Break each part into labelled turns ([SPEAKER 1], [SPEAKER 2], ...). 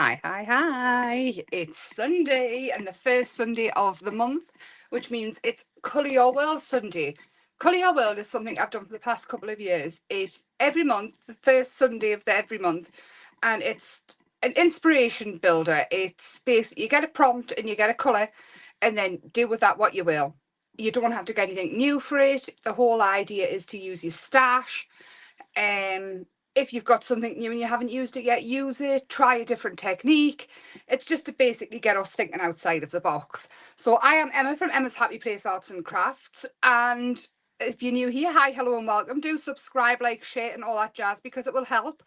[SPEAKER 1] Hi. It's Sunday and the first Sunday of the month, which means it's Colour Your World Sunday. Colour Your World is something I've done for the past couple of years. It's every month, the first Sunday of every month, and it's an inspiration builder. It's basically you get a prompt and you get a colour, and then do with that what you will. You don't have to get anything new for it. The whole idea is to use your stash. If you've got something new and you haven't used it yet, use it, try a different technique. It's just to basically get us thinking outside of the box. So I am Emma from Emma's Happy Place Arts and Crafts, and if you're new here, hi, hello and welcome. Do subscribe, like, share and all that jazz because it will help.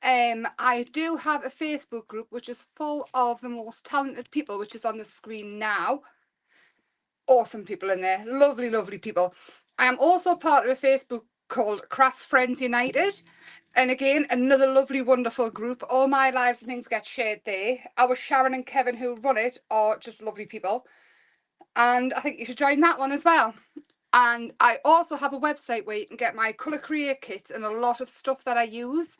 [SPEAKER 1] I do have a Facebook group which is full of the most talented people, which is on the screen now. Awesome people in there, lovely people. I am also part of a Facebook called Craft Friends United, and again another lovely wonderful group. All my lives and things get shared there. Our Sharon and Kevin who run it are just lovely people, and I think you should join that one as well. And I also have a website where you can get my colour create kits and a lot of stuff that I use,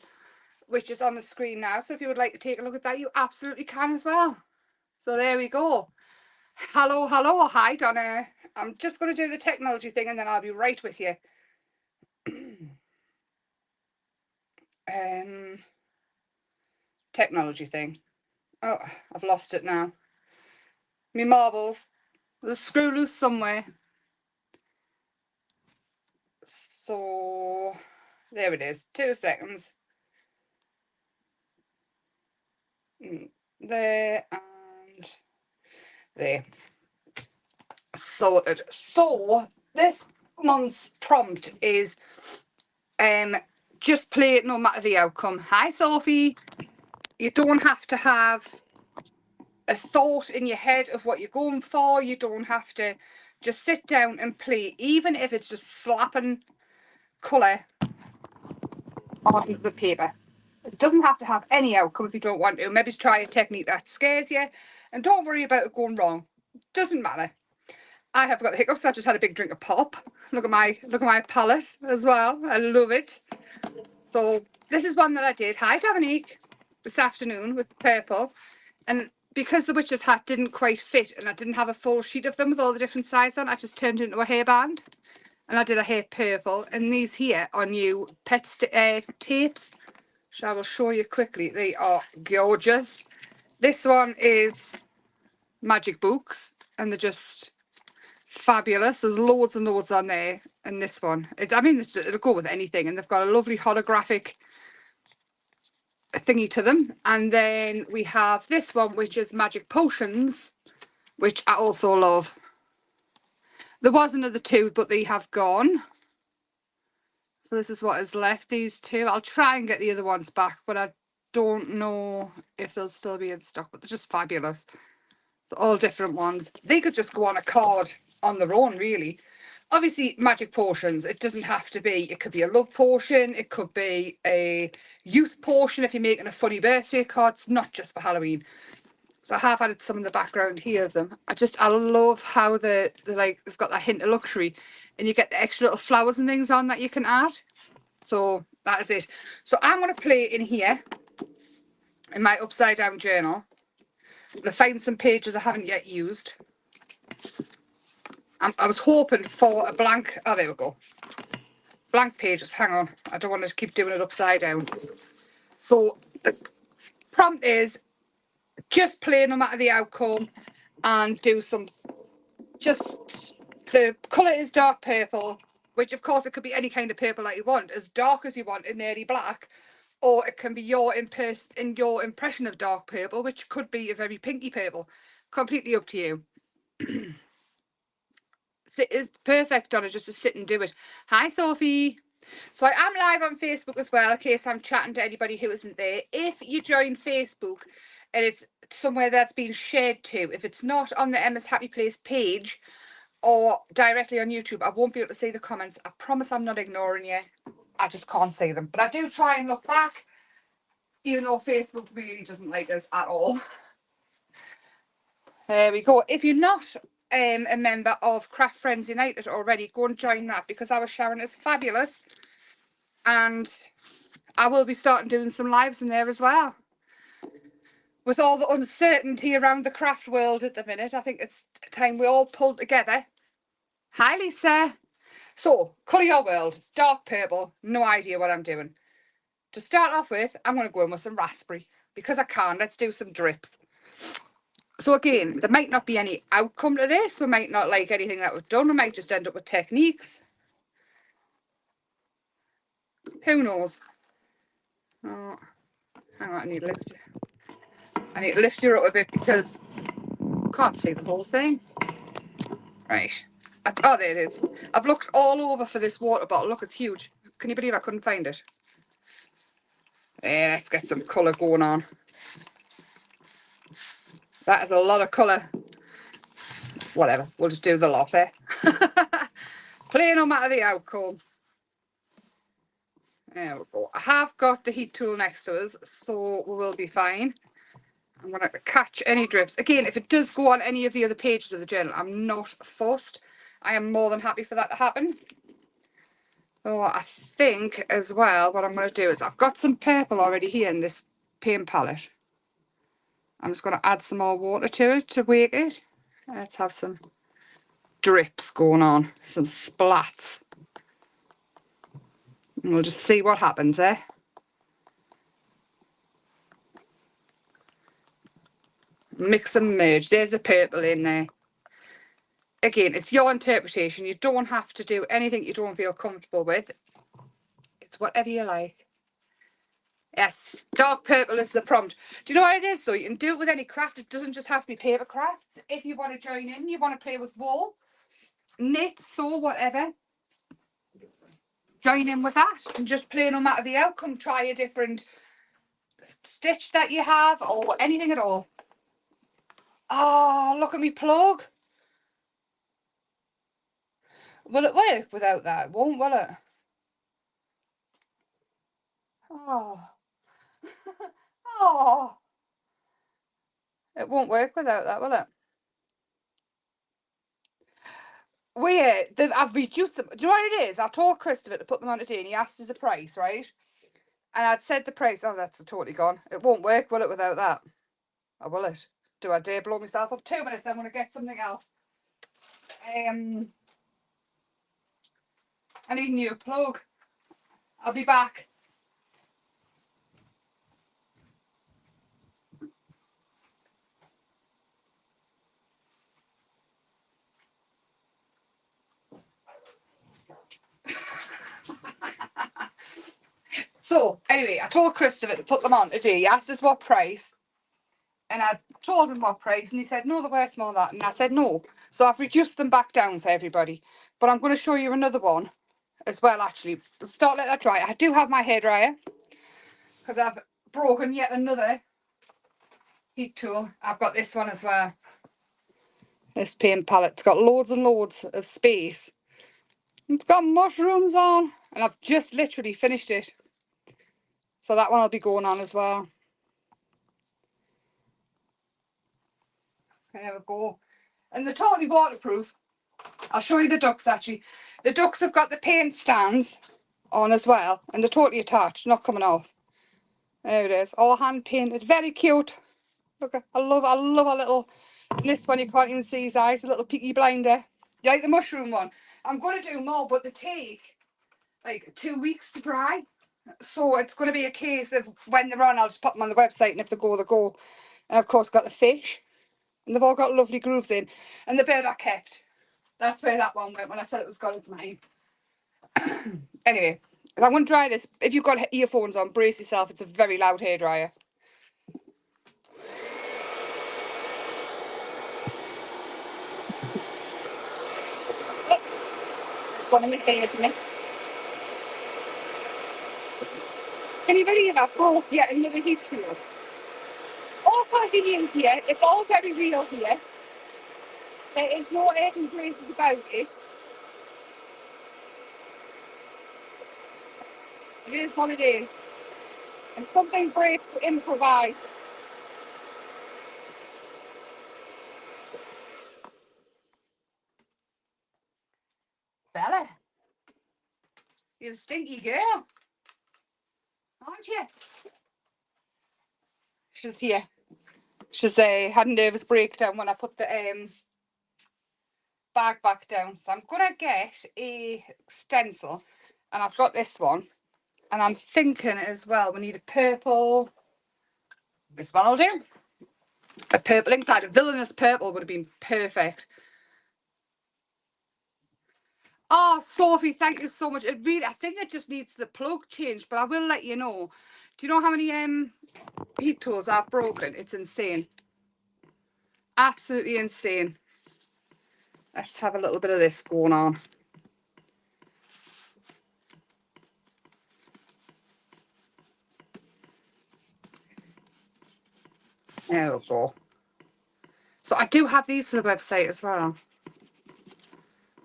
[SPEAKER 1] which is on the screen now. So if you would like to take a look at that, you absolutely can as well. So there we go. Hello, hi Donna. I'm just going to do the technology thing and then I'll be right with you. Technology thing. Oh, I've lost it now. Me marbles. There's a screw loose somewhere. So there it is. 2 seconds. There and there. Sorted. So this month's prompt is just play it no matter the outcome. Hi Sophie. You don't have to have a thought in your head of what you're going for. You don't have to, just sit down and play, even if it's just slapping colour onto the paper. It doesn't have to have any outcome if you don't want to. Maybe try a technique that scares you, and don't worry about it going wrong. Doesn't matter. I have got the hiccups. I just had a big drink of pop. Look at my palette as well. I love it. So this is one that I did. Hi Dominique. This afternoon with purple, and because the witch's hat didn't quite fit and I didn't have a full sheet of them with all the different sizes on, I just turned it into a hairband and I did a hair purple. And these here are new pet tapes, which I will show you quickly. They are gorgeous. This one is magic books and they're just fabulous. There's loads and loads on there. And this one, it'll go with anything. And they've got a lovely holographic thingy to them. And then we have this one, which is magic potions, which I also love. There was another 2, but they have gone. So this is what is left, these 2. I'll try and get the other ones back, but I don't know if they'll still be in stock, but they're just fabulous. So all different ones. They could just go on a card on their own, really. Obviously, magic potions, it doesn't have to be, it could be a love potion, it could be a youth potion if you're making a funny birthday card. It's not just for Halloween. So I have added some in the background here of them. I love how they've got that hint of luxury, and you get the extra little flowers and things on that you can add. So that is it. So I'm going to play in here in my upside down journal. I'm going to find some pages I haven't yet used. I was hoping for a blank. Oh, there we go. Blank pages. Hang on. I don't want to keep doing it upside down. So the prompt is just play no matter the outcome and do some. Just the colour is dark purple, which of course it could be any kind of purple that you want, as dark as you want in nearly black, or it can be your impression of dark purple, which could be a very pinky purple. Completely up to you. It's perfect, Donna, just to sit and do it. Hi Sophie. So I am live on Facebook as well, in case I'm chatting to anybody who isn't there. If you join Facebook and it's somewhere that's been shared to, if it's not on the Emma's Happy Place page or directly on YouTube, I won't be able to see the comments. I promise I'm not ignoring you. I just can't see them. But I do try and look back, even though Facebook really doesn't like us at all. There we go. If you're not a member of Craft Friends United already, go and join that, because our Sharon is fabulous. And I will be starting doing some lives in there as well. with all the uncertainty around the craft world at the minute, I think it's time we all pulled together. Hi, Lisa. So, colour your world. Dark purple. No idea what I'm doing. To start off with, I'm going to go in with some raspberry. Because I can, let's do some drips. So again, there might not be any outcome to this. We might not like anything that we've done. We might just end up with techniques. Who knows? Oh, hang on, I need to lift you up a bit because I can't see the whole thing. Right. Oh, there it is. I've looked all over for this water bottle. Look, it's huge. Can you believe I couldn't find it? Let's get some colour going on. That is a lot of colour. Whatever. We'll just do the lot, eh? Play no matter the outcome. There we go. I have got the heat tool next to us, so we will be fine. I'm going to catch any drips. Again, if it does go on any of the other pages of the journal, I'm not fussed. I am more than happy for that to happen. So I think as well, what I'm going to do is I've got some purple already here in this paint palette. I'm just going to add some more water to it to wake it. Let's have some drips going on, some splats. And we'll just see what happens, eh? Mix and merge. There's the purple in there. Again, it's your interpretation. You don't have to do anything you don't feel comfortable with. It's whatever you like. Yes, dark purple is the prompt. Do you know what it is though? You can do it with any craft. It doesn't just have to be paper crafts. If you want to join in, you want to play with wool, knit, sew, whatever, join in with that and just play no matter the outcome. Try a different stitch that you have or anything at all. Oh, look at me plug. Will it work without that? It won't, will it? Oh. Oh. It won't work without that, will it? Weird. I've reduced them. Do you know what it is? I told Christopher to put them on today and he asked us the price, right? And I'd said the price. Oh, that's totally gone. It won't work, will it, without that? Or will it? Do I dare blow myself up? 2 minutes, I'm going to get something else. I need a new plug. I'll be back. So, anyway, I told Christopher to put them on today. He asked us what price. And I told him what price. And he said, no, they're worth more than that. And I said, no. So I've reduced them back down for everybody. But I'm going to show you another one as well, actually. Start let that dry. I do have my hairdryer because I've broken yet another heat tool. I've got this one as well. This paint palette. It's got loads and loads of space. It's got mushrooms on. And I've just literally finished it. So that one will be going on as well. There we go. And they're totally waterproof. I'll show you the ducks actually. The ducks have got the paint stands on as well. And they're totally attached. Not coming off. There it is. All hand painted. Very cute. Look, I love a little, this one you can't even see his eyes, a little peaky blinder. You like the mushroom one? I'm going to do more, but they take like 2 weeks to dry. So it's going to be a case of when they're on, I'll just pop them on the website, and if they go, they go. And of course, got the fish. And they've all got lovely grooves in. And the bird I kept. That's where that one went when I said it was gone. It's mine. Anyway, I'm going to dry this. If you've got earphones on, brace yourself. It's a very loud hairdryer. One of my favourites, isn't it? Can you believe I broke yet another heat tool? All fucking in here. It's all very real here. There is no airs and graces about it. It is what it is. And something breaks to improvise. Bella, you're a stinky girl, aren't you? She's here. She's had a nervous breakdown when I put the bag back down. So I'm going to get a stencil, and I've got this one. And I'm thinking as well, we need a purple. This one will do. A purple ink pad. A villainous purple would have been perfect. Oh, Sophie, thank you so much. It really, I think it just needs the plug changed, but I will let you know. Do you know how many heat tools I've broken? It's insane. Absolutely insane. Let's have a little bit of this going on. There we go. So I do have these for the website as well.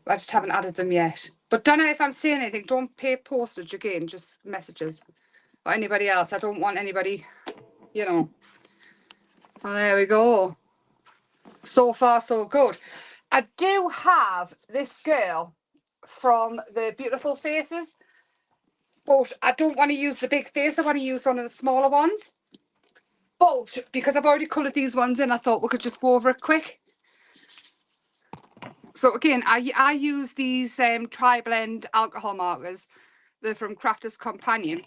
[SPEAKER 1] I just haven't added them yet. But don't know if I'm saying anything. Don't pay postage again, just messages. Or anybody else. I don't want anybody, you know. Oh, there we go. So far, so good. I do have this girl from the Beautiful Faces, but I don't want to use the big face. I want to use one of the smaller ones. But because I've already coloured these ones in, I thought we could just go over it quick. So again, I use these tri-blend alcohol markers. They're from Crafter's Companion.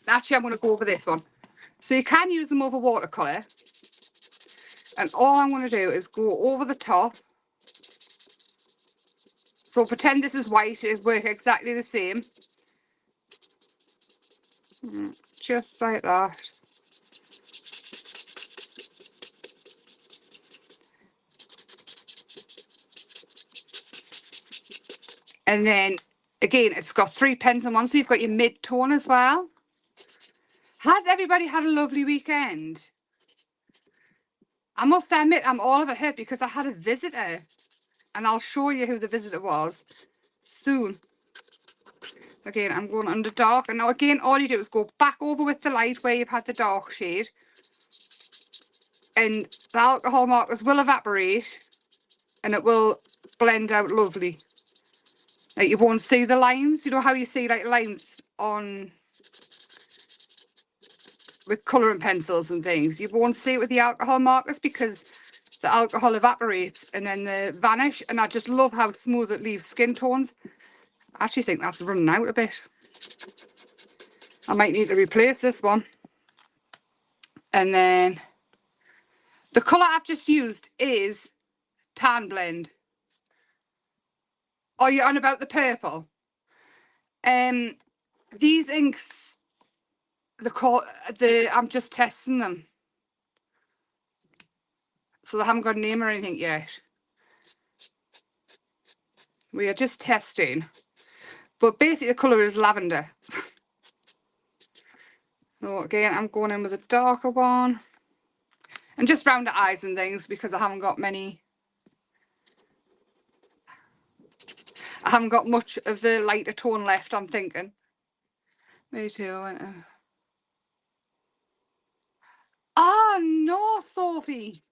[SPEAKER 1] Actually, I'm going to go over this one. So you can use them over watercolour. And all I'm going to do is go over the top. So pretend this is white, it works exactly the same. Just like that. And then, again, it's got 3 pens in one, so you've got your mid-tone as well. Has everybody had a lovely weekend? I must admit, I'm all over hurt because I had a visitor. And I'll show you who the visitor was soon. Again, I'm going under dark. And now, again, all you do is go back over with the light where you've had the dark shade. And the alcohol markers will evaporate. And it will blend out lovely. Like, you won't see the lines. You know how you see, like, lines on... with colouring pencils and things. You won't see it with the alcohol markers because the alcohol evaporates and then they vanish. And I just love how smooth it leaves skin tones. I actually think that's running out a bit. I might need to replace this one. And then the colour I've just used is Tan Blend. Are you on about the purple? These inks, I'm just testing them. So they haven't got a name or anything yet. We are just testing. But basically the colour is lavender. So again, I'm going in with a darker one. And just round the eyes and things because I haven't got many. I haven't got much of the lighter tone left, I'm thinking. Me too. Oh, no, Sophie.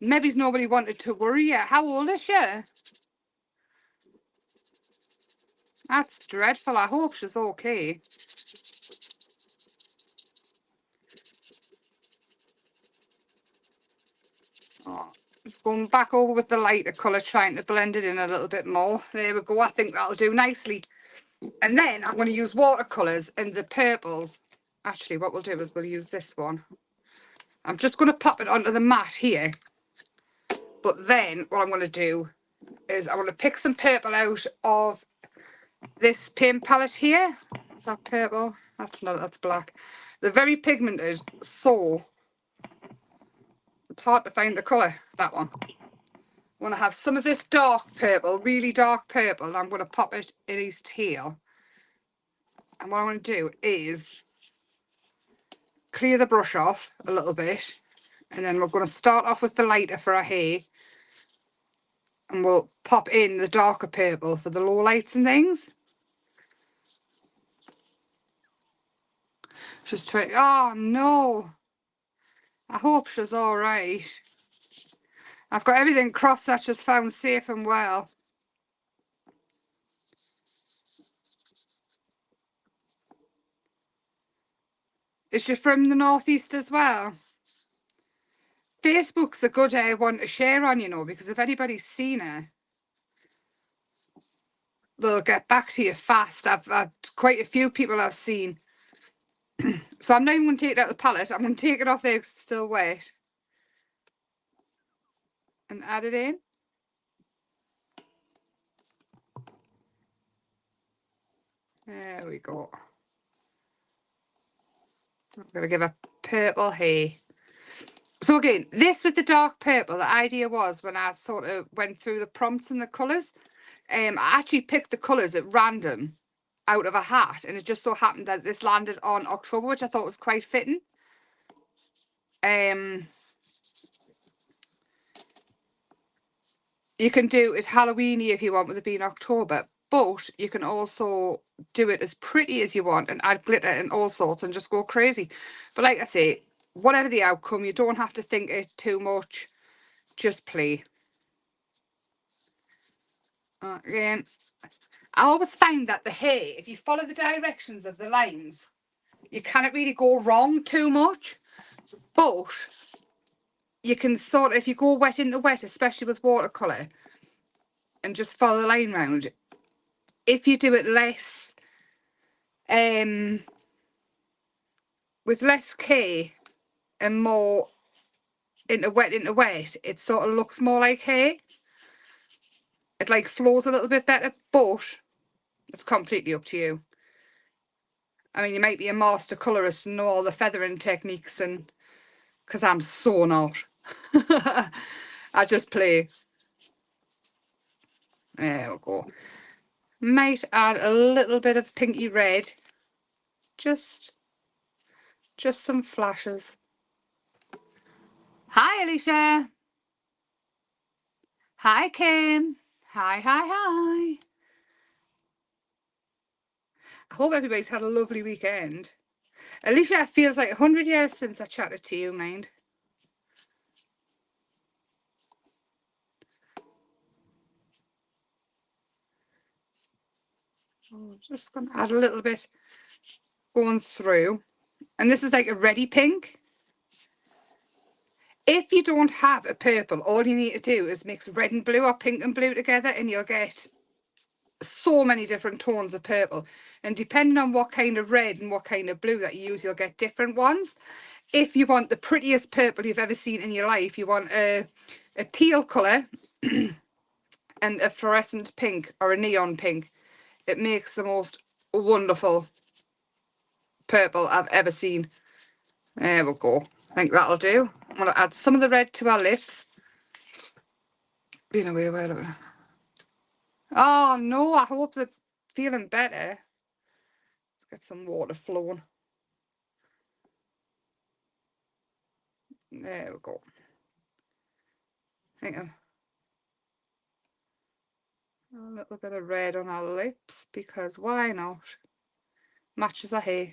[SPEAKER 1] Maybe nobody wanted to worry you. How old is she? That's dreadful. I hope she's okay. Oh, just going back over with the lighter colour, trying to blend it in a little bit more. There we go. I think that'll do nicely. And then I'm going to use watercolours and the purples. Actually, what we'll do is we'll use this one. I'm just going to pop it onto the mat here. But then what I'm going to do is I want to pick some purple out of this paint palette here. Is that purple? That's not, that's black. They're very pigmented, so it's hard to find the colour, that one. I want to have some of this dark purple, really dark purple, and I'm going to pop it in his tail. And what I want to do is clear the brush off a little bit, and then we're going to start off with the lighter for our hair, and we'll pop in the darker purple for the low lights and things. She's 20. Oh no, I hope she's all right. I've got everything crossed that she's found safe and well. Is she from the northeast as well? Facebook's a good one to share on, you know, because if anybody's seen it, they'll get back to you fast. I've had quite a few people I've seen. So I'm not even going to take it out of the palette. I'm going to take it off there because it's still wet. And add it in. There we go. I'm going to give a purple here. So again, this with the dark purple, the idea was when I sort of went through the prompts and the colours, I actually picked the colours at random out of a hat, and it just so happened that this landed on October, which I thought was quite fitting. You can do it Halloweeny if you want with it being October, but you can also do it as pretty as you want and add glitter and all sorts and just go crazy. But like I say, whatever the outcome, you don't have to think it too much. Just play. Again, I always find that the hair, if you follow the directions of the lines, you can't really go wrong too much. But you can sort of, if you go wet into wet, especially with watercolour, and just follow the line round, if you do it less, with less care and more into wet, it sort of looks more like hair. It like flows a little bit better, but it's completely up to you. I mean, you might be a master colourist and know all the feathering techniques, and because I'm so not. I just play. There we go. Might add a little bit of pinky red. Just some flashes. Hi, Alicia. Hi, Kim. Hi. I hope everybody's had a lovely weekend. Alicia, it feels like 100 years since I chatted to you, mind. I'm just going to add a little bit going through. And this is like a ready pink. If you don't have a purple, all you need to do is mix red and blue or pink and blue together, and you'll get so many different tones of purple. And depending on what kind of red and what kind of blue that you use, you'll get different ones. If you want the prettiest purple you've ever seen in your life, you want a teal colour and a fluorescent pink or a neon pink. It makes the most wonderful purple I've ever seen. There we go. I think that'll do. I'm going to add some of the red to our lips. Being away, where? Oh no, I hope they're feeling better. Let's get some water flowing. There we go. I think a little bit of red on our lips, because why not? Matches our hair.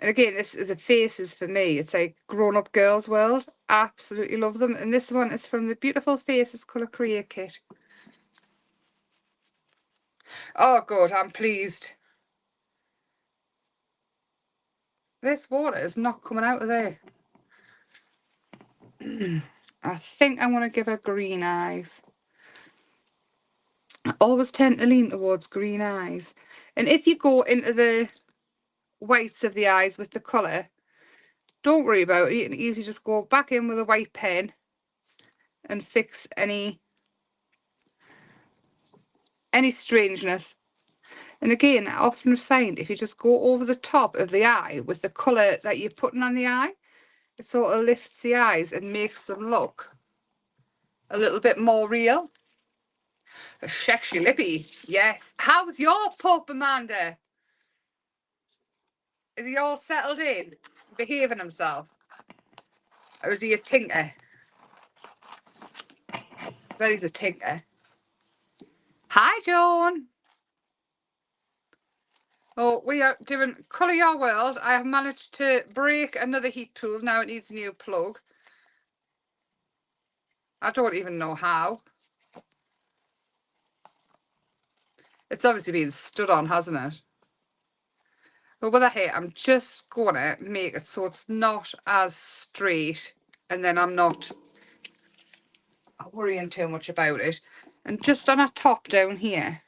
[SPEAKER 1] And again, this is the faces for me. It's like grown-up girls world. Absolutely love them. And this one is from the Beautiful Faces Colour Create Kit. Oh, good. I'm pleased. This water is not coming out of there. I think I'm going to give her green eyes. I always tend to lean towards green eyes. And if you go into the whites of the eyes with the colour, don't worry about it. You can easily just go back in with a white pen and fix any strangeness. And again, I often find if you just go over the top of the eye with the colour that you're putting on the eye, it sort of lifts the eyes and makes them look a little bit more real. A sexy lippy, yes. How's your pup, Amanda? Is he all settled in, behaving himself? Or is he a tinker? I bet he's a tinker. Hi, Joan. Oh, we are doing Colour Your World. I have managed to break another heat tool. Now it needs a new plug. I don't even know how. It's obviously been stood on, hasn't it? So with the hair, I'm just gonna make it so it's not as straight, and then I'm not worrying too much about it. And just on a top down here,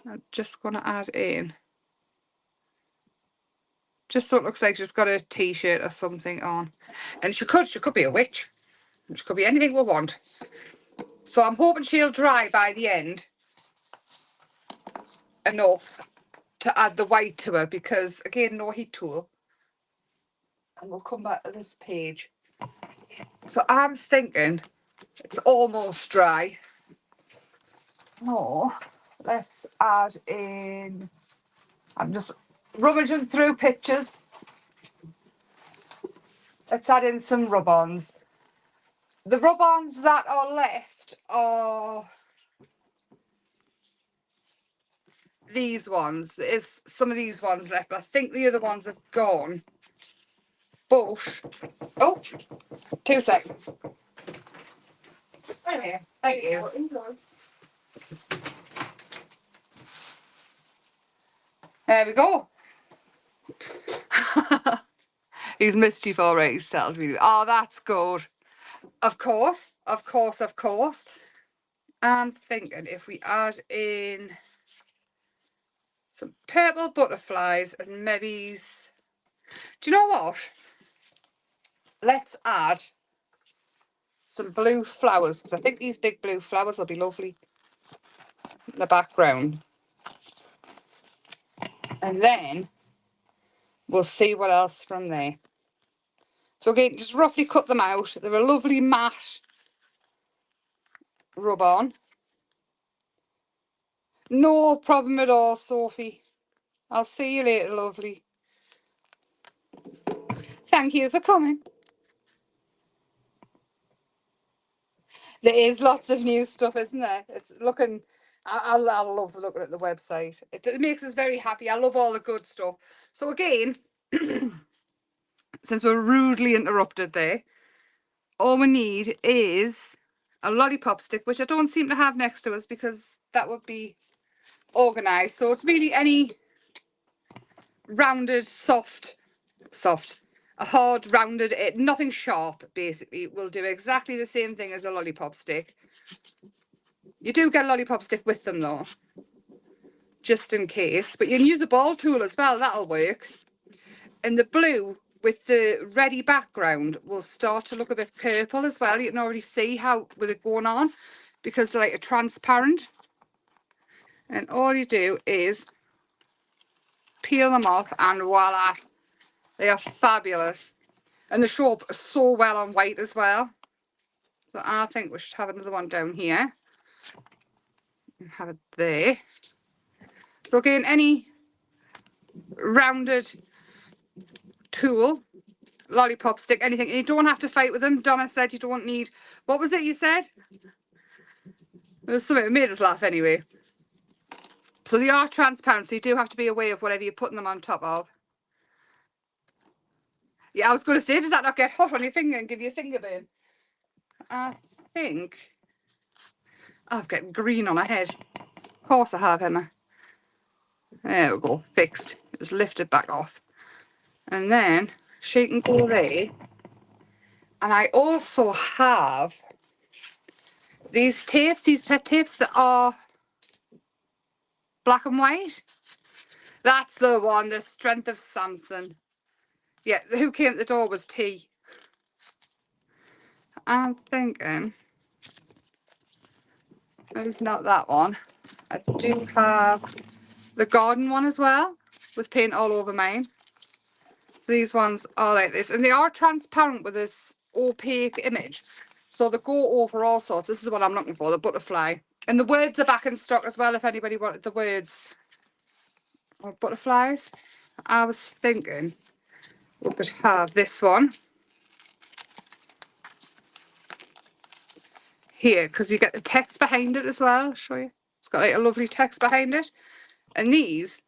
[SPEAKER 1] I'm just gonna add in, just so it looks like she's got a t-shirt or something on. And she could be a witch. She could be anything we want. So I'm hoping she'll dry by the end enough to add the white to her, because again, no heat tool. And we'll come back to this page. So I'm thinking it's almost dry. Oh, let's add in, I'm just rummaging through pictures. Let's add in some rub-ons. The rub-ons that are left are these ones. There's some of these ones left, but I think the other ones have gone. But, oh, 2 seconds. Right here. Thank you. There we go. He's mischief already settled me. Oh, that's good. Of course, of course, of course. I'm thinking if we add in some purple butterflies and maybe, do you know what? Let's add some blue flowers, because I think these big blue flowers will be lovely in the background. And then we'll see what else from there. So again, just roughly cut them out. They're a lovely matte rub on. No problem at all, Sophie. I'll see you later, lovely. Thank you for coming. There is lots of new stuff, isn't there? It's looking, I love looking at the website. It makes us very happy. I love all the good stuff. So again, since we're rudely interrupted there, all we need is a lollipop stick, which I don't seem to have next to us because that would be organised. So it's really any rounded, soft, a hard rounded, nothing sharp basically. Will do exactly the same thing as a lollipop stick. You do get a lollipop stick with them though, just in case, but you can use a ball tool as well, that'll work. And the blue with the reddy background will start to look a bit purple as well. You can already see how with it going on, because they're like a transparent. And all you do is peel them off and voila, they are fabulous. And they show up so well on white as well. So I think we should have another one down here and have it there. So again, any rounded tool, lollipop stick, anything. And you don't have to fight with them. Donna said you don't need, what was it you said? It was something that made us laugh anyway. So they are transparent, so you do have to be aware of whatever you're putting them on top of. Yeah, I was going to say, does that not get hot on your finger and give you a finger burn? I think I've got green on my head. Of course I have, Emma. There we go, fixed. Just lift it back off. And then she can go there. And I also have these tapes, these pet tapes that are black and white. That's the one, the Strength of Samson. Yeah, who came at the door was T. I'm thinking, maybe not that one. I do have the garden one as well, with paint all over mine. So these ones are like this, and they are transparent with this opaque image. So they go over all sorts. This is what I'm looking for, the butterfly. And the words are back in stock as well, if anybody wanted the words or butterflies. I was thinking we could have this one here, because you get the text behind it as well. I'll show you. It's got like a lovely text behind it. And these,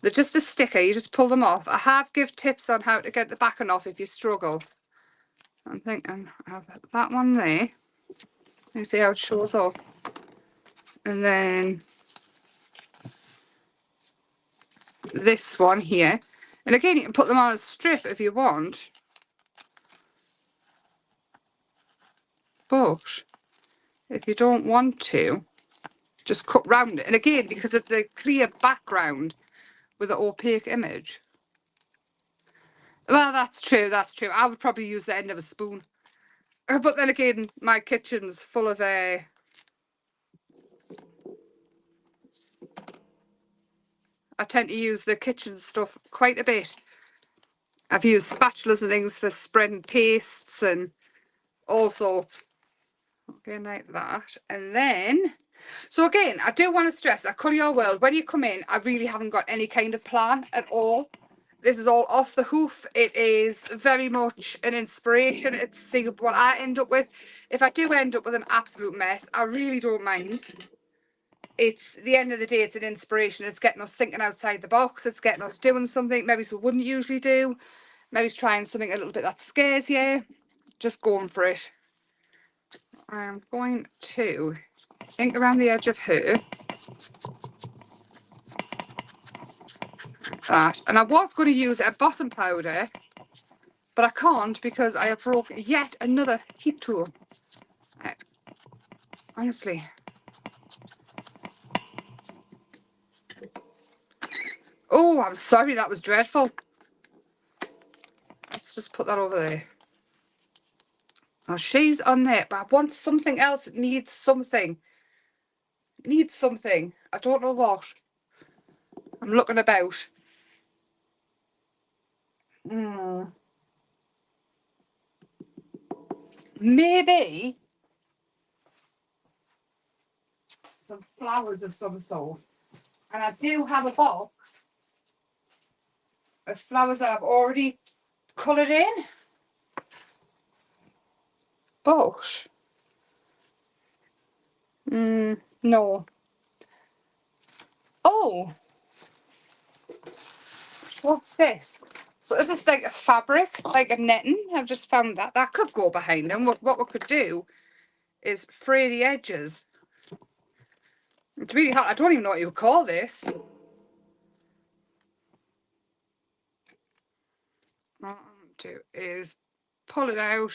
[SPEAKER 1] they're just a sticker. You just pull them off. I have give tips on how to get the backing off if you struggle. I'm thinking I have that one there. You see how it shows up. And then this one here. And again, you can put them on a strip if you want. But if you don't want to, just cut round it. And again, because it's a clear background with an opaque image. Well, that's true, that's true. I would probably use the end of a spoon. But then again, my kitchen's full of I tend to use the kitchen stuff quite a bit. I've used spatulas and things for spreading pastes and all sorts. Okay, like that. And then, so again, I do want to stress at Colour Your World, when you come in, I really haven't got any kind of plan at all. This is all off the hoof. It is very much an inspiration. It's seeing what I end up with. If I do end up with an absolute mess, I really don't mind. It's the end of the day, it's an inspiration. It's getting us thinking outside the box. It's getting us doing something maybe we wouldn't usually do. Maybe it's trying something a little bit that scares you. Just going for it. I'm going to ink around the edge of her. That. And I was going to use a bottom powder, but I can't because I have broke yet another heat tool. Honestly. Oh, I'm sorry, that was dreadful. Let's just put that over there. Now she's on there, but I want something else. It needs something. It needs something. I don't know what. I'm looking about. Maybe some flowers of some sort. And I do have a box of flowers that I've already coloured in. But no. Oh, what's this? So is this like a fabric, like a netting? I've just found that. That could go behind them. What we could do is fray the edges. It's really hard. I don't even know what you would call this. What I'm going to do is pull it out.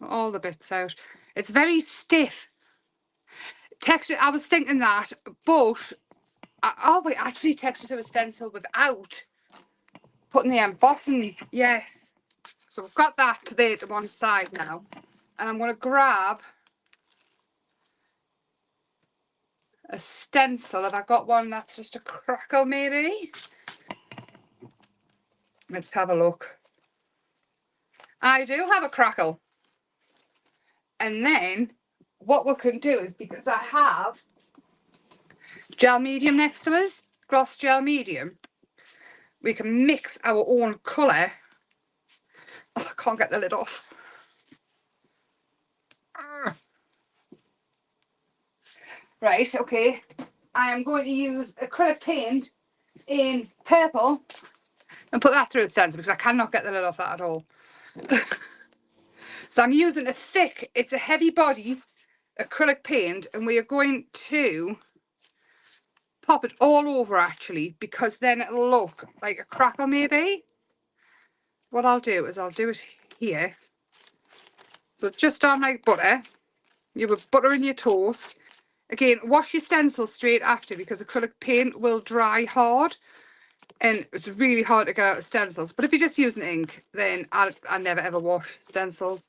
[SPEAKER 1] All the bits out. It's very stiff. Texture, I was thinking that, but oh wait, actually texture to a stencil without putting the embossing. Yes. So we've got that there to one side now. And I'm going to grab a stencil. Have I got one that's just a crackle maybe? Let's have a look. I do have a crackle. And then what we can do is, because I have gel medium next to us, gloss gel medium, we can mix our own colour. Oh, I can't get the lid off. Right, okay. I am going to use acrylic paint in purple and put that through its stencil because I cannot get the lid off that at all. So I'm using a thick, it's a heavy body acrylic paint, and we are going to pop it all over actually, because then it'll look like a crackle maybe. What I'll do is I'll do it here. So just on like butter. You would butter in your toast. Again, wash your stencil straight after because acrylic paint will dry hard and it's really hard to get out of stencils. But if you're just using ink, then I never ever wash stencils.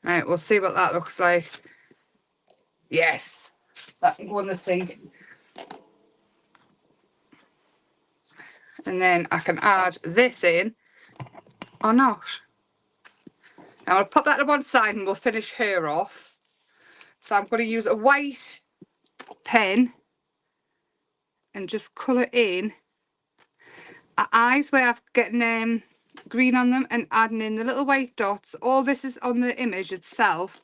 [SPEAKER 1] Right, we'll see what that looks like. Yes, that can go in the sink. And then I can add this in or not. Now I'll put that to one side and we'll finish her off. So I'm going to use a white pen and just colour in eyes where I've gotten green on them and adding in the little white dots. All this is on the image itself.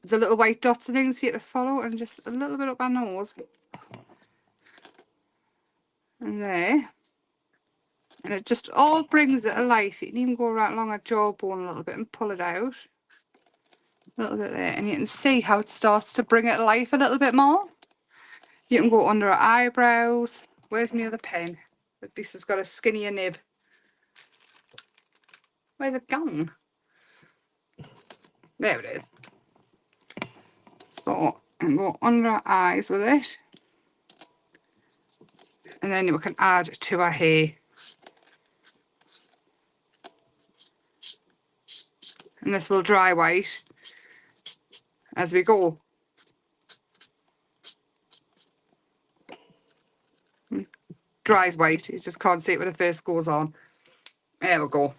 [SPEAKER 1] The little white dots and things for you to follow, and just a little bit up my nose. And there. And it just all brings it to life. You can even go right along her jawbone a little bit and pull it out. A little bit there. And you can see how it starts to bring it to life a little bit more. You can go under her eyebrows. Where's my other pen? This has got a skinnier nib. Where's it gone? There it is. So, and go under her eyes with it. And then we can add to her hair. And this will dry white as we go. Dries white, you just can't see it when it first goes on. There we go.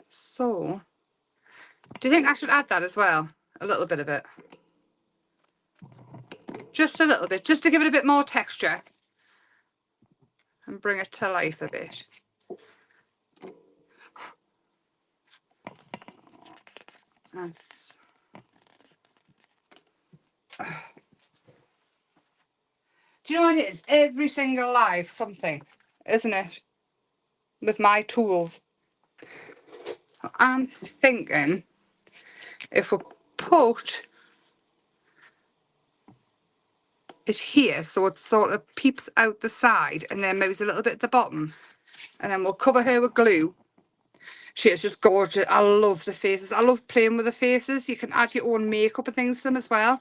[SPEAKER 1] So, do you think I should add that as well? A little bit of it. Just a little bit, just to give it a bit more texture. And bring it to life a bit. That's... Do you know what it is? Every single life something, isn't it? With my tools. I'm thinking if we put it here so it sort of peeps out the side and then maybe a little bit at the bottom, and then we'll cover her with glue. She is just gorgeous. I love the faces. I love playing with the faces. You can add your own makeup and things to them as well.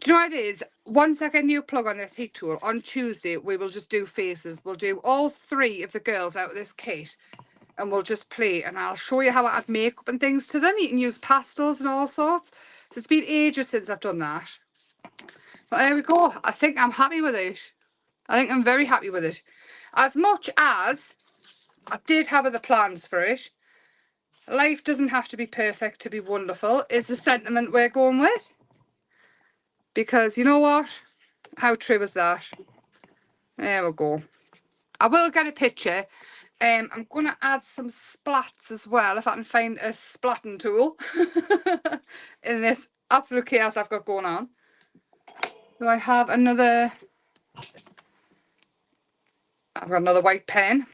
[SPEAKER 1] Do you know what it is? Once I get a new plug on this heat tool, on Tuesday, we will just do faces. We'll do all 3 of the girls out of this kit and we'll just play. And I'll show you how I add makeup and things to them. You can use pastels and all sorts. So it's been ages since I've done that. But there we go. I think I'm happy with it. I think I'm very happy with it. As much as I did have other plans for it. Life doesn't have to be perfect to be wonderful, is the sentiment we're going with. Because you know what? How true is that? There we go. I will get a picture. I'm going to add some splats as well, if I can find a splatting tool in this absolute chaos I've got going on. Do I have another? I've got another white pen.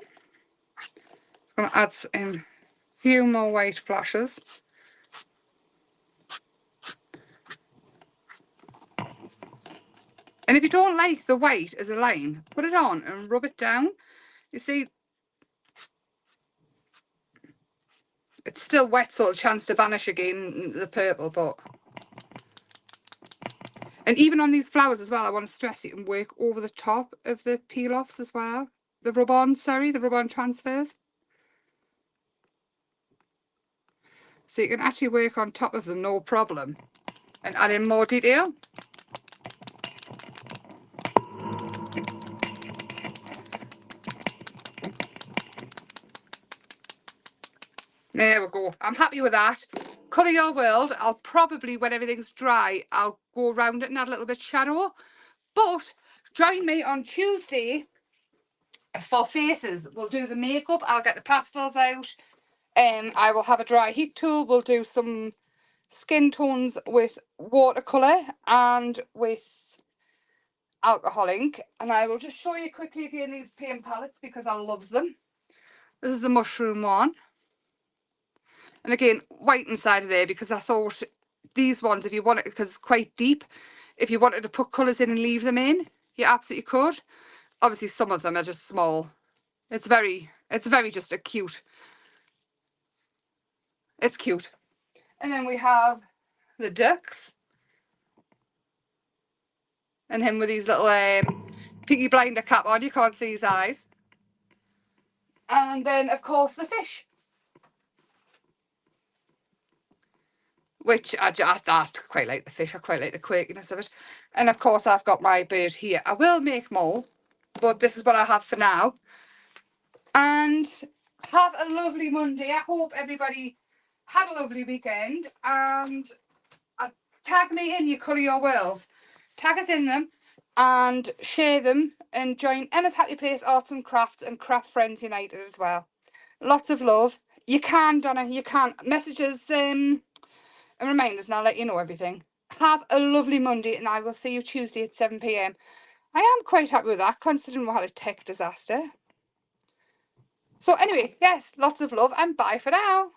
[SPEAKER 1] I'm going to add a few more white flashes. And if you don't like the white as a line, put it on and rub it down. You see, it's still wet, so it'll chance to vanish again, the purple, but... And even on these flowers as well, I want to stress you can work over the top of the peel-offs as well. The rub-on, sorry, the rub-on transfers. So you can actually work on top of them, no problem. And add in more detail. There we go. I'm happy with that. Colour Your World. I'll probably, when everything's dry, I'll go around it and add a little bit of shadow. But join me on Tuesday for faces. We'll do the makeup. I'll get the pastels out. I will have a dry heat tool. We'll do some skin tones with watercolour and with alcohol ink. And I will just show you quickly again these paint palettes because I love them. This is the mushroom one. And again, white inside of there because I thought these ones, if you want it, because it's quite deep, if you wanted to put colours in and leave them in, you absolutely could. Obviously, some of them are just small. It's very just a cute. It's cute. And then we have the ducks. And him with his little Peaky Blinder cap on. You can't see his eyes. And then, of course, the fish. Which I quite like the fish. I quite like the quirkiness of it. And of course, I've got my bird here. I will make more, but this is what I have for now. And have a lovely Monday. I hope everybody had a lovely weekend. And tag me in your Colour Your Worlds. Tag us in them and share them and join Emma's Happy Place Arts and Crafts and Craft Friends United as well. Lots of love. You can, Donna, you can. Messages and reminders and I'll let you know everything. Have a lovely Monday and I will see you Tuesday at 7 p.m. I am quite happy with that considering we had a tech disaster. So anyway, yes, lots of love and bye for now.